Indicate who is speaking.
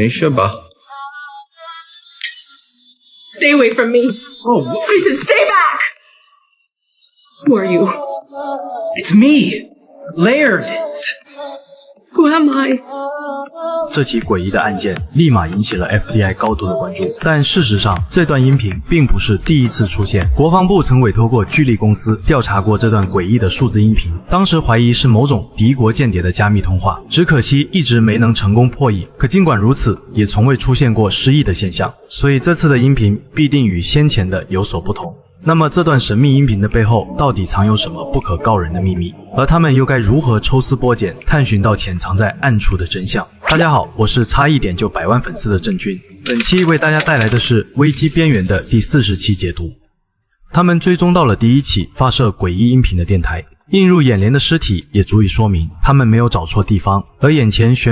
Speaker 1: 没事吧
Speaker 2: Stay away from me.
Speaker 1: Oh,
Speaker 2: I said stay back! Who are you?
Speaker 1: it's me, Laird.
Speaker 2: Who am I?
Speaker 3: 这起诡异的案件立马引起了 FBI 高度的关注，但事实上，这段音频并不是第一次出现。国防部曾委托过巨力公司调查过这段诡异的数字音频，当时怀疑是某种敌国间谍的加密通话，只可惜一直没能成功破译。可尽管如此，也从未出现过失忆的现象，所以这次的音频必定与先前的有所不同。那么这段神秘音频的背后到底藏有什么不可告人的秘密？而他们又该如何抽丝剥茧，探寻到潜藏在暗处的真相？大家好，我是差一点就100万粉丝的郑钧，本期为大家带来的是《危机边缘》的第40期解读。他们追踪到了第一起发射诡异音频的电台，映入眼帘的尸体也足以说明他们没有找错地方，而眼前悬